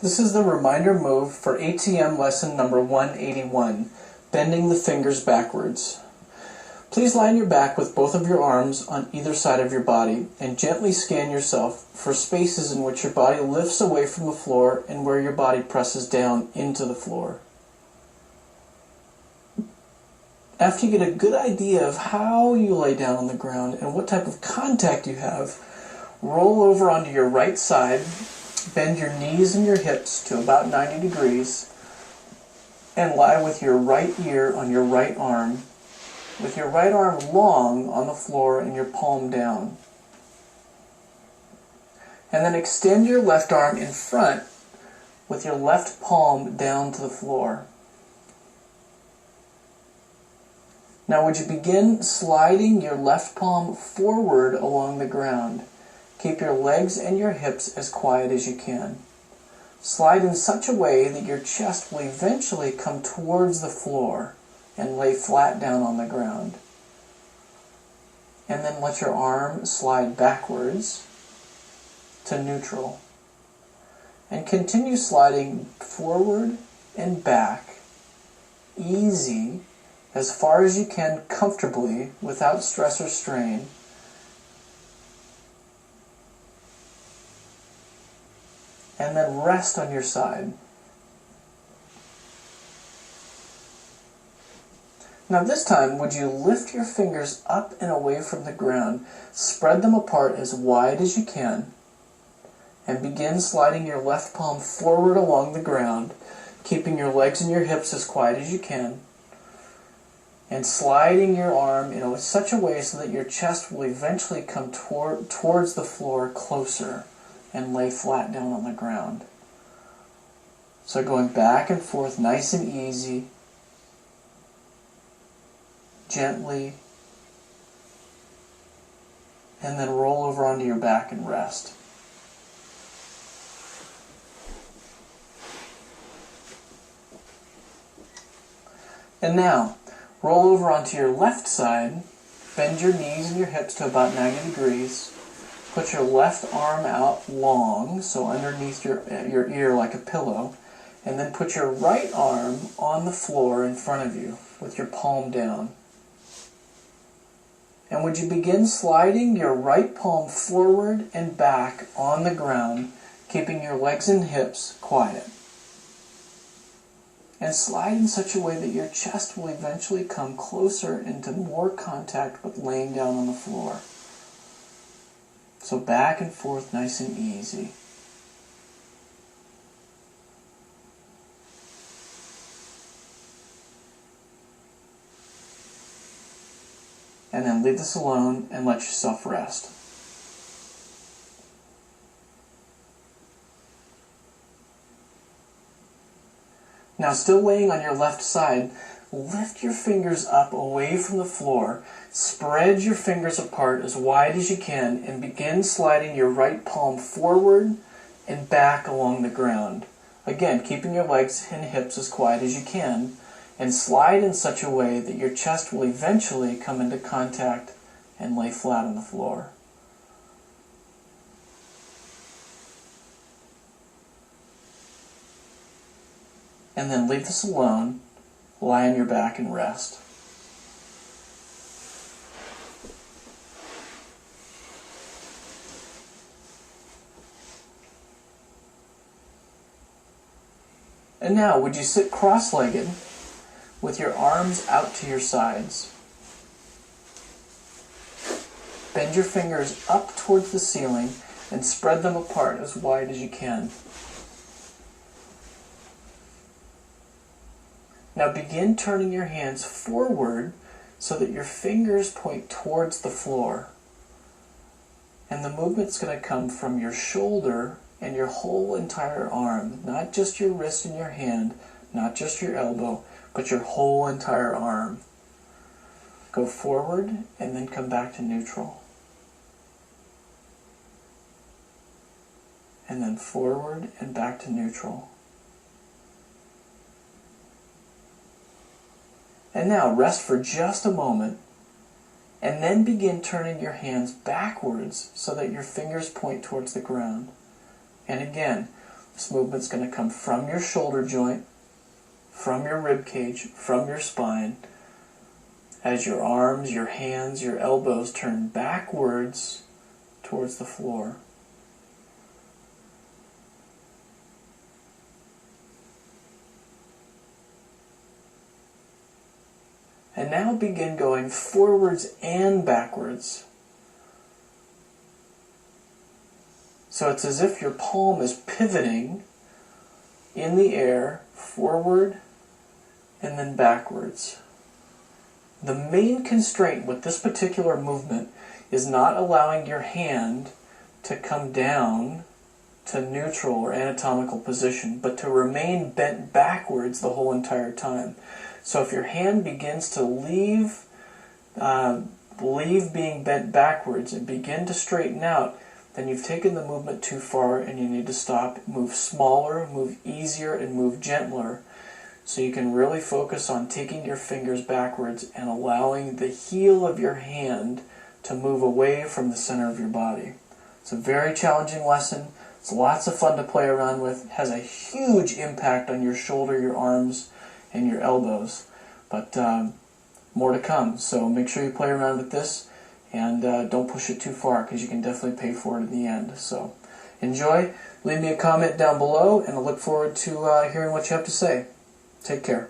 This is the reminder move for ATM lesson number 181, bending the fingers backwards. Please lie on your back with both of your arms on either side of your body and gently scan yourself for spaces in which your body lifts away from the floor and where your body presses down into the floor. After you get a good idea of how you lay down on the ground and what type of contact you have, roll over onto your right side. Bend your knees and your hips to about 90 degrees and lie with your right ear on your right arm, with your right arm long on the floor and your palm down. And then extend your left arm in front with your left palm down to the floor. Now would you begin sliding your left palm forward along the ground? Keep your legs and your hips as quiet as you can. Slide in such a way that your chest will eventually come towards the floor and lay flat down on the ground. And then let your arm slide backwards to neutral. And continue sliding forward and back, easy, as far as you can comfortably without stress or strain. And then rest on your side. Now this time, would you lift your fingers up and away from the ground, spread them apart as wide as you can, and begin sliding your left palm forward along the ground, keeping your legs and your hips as quiet as you can, and sliding your arm in such a way so that your chest will eventually come towards the floor closer and lay flat down on the ground. So going back and forth nice and easy, gently, and then roll over onto your back and rest. And now, roll over onto your left side, bend your knees and your hips to about 90 degrees, put your left arm out long, so underneath your ear like a pillow, and then put your right arm on the floor in front of you with your palm down. And would you begin sliding your right palm forward and back on the ground, keeping your legs and hips quiet. And slide in such a way that your chest will eventually come closer into more contact with laying down on the floor. So back and forth nice and easy. And then leave this alone and let yourself rest. Now, still laying on your left side, lift your fingers up away from the floor, spread your fingers apart as wide as you can, and begin sliding your right palm forward and back along the ground. Again, keeping your legs and hips as quiet as you can, and slide in such a way that your chest will eventually come into contact and lay flat on the floor. And then leave this alone, lie on your back and rest. And now, would you sit cross-legged with your arms out to your sides? Bend your fingers up towards the ceiling and spread them apart as wide as you can. Now begin turning your hands forward so that your fingers point towards the floor. And the movement's going to come from your shoulder and your whole entire arm, not just your wrist and your hand, not just your elbow, but your whole entire arm. Go forward and then come back to neutral. And then forward and back to neutral. And now rest for just a moment, and then begin turning your hands backwards so that your fingers point towards the ground. And again, This movement's going to come from your shoulder joint, from your rib cage, from your spine, as your arms, your hands, your elbows turn backwards towards the floor. And now begin going forwards and backwards. So it's as if your palm is pivoting in the air, forward and then backwards. The main constraint with this particular movement is not allowing your hand to come down to neutral or anatomical position, but to remain bent backwards the whole entire time. So if your hand begins to leave being bent backwards and begin to straighten out, then you've taken the movement too far and you need to stop, move smaller, move easier, and move gentler, so you can really focus on taking your fingers backwards and allowing the heel of your hand to move away from the center of your body. It's a very challenging lesson. It's lots of fun to play around with. It has a huge impact on your shoulder, your arms, and your elbows. But more to come. So make sure you play around with this and don't push it too far, because you can definitely pay for it in the end. So enjoy. Leave me a comment down below, and I look forward to hearing what you have to say. Take care.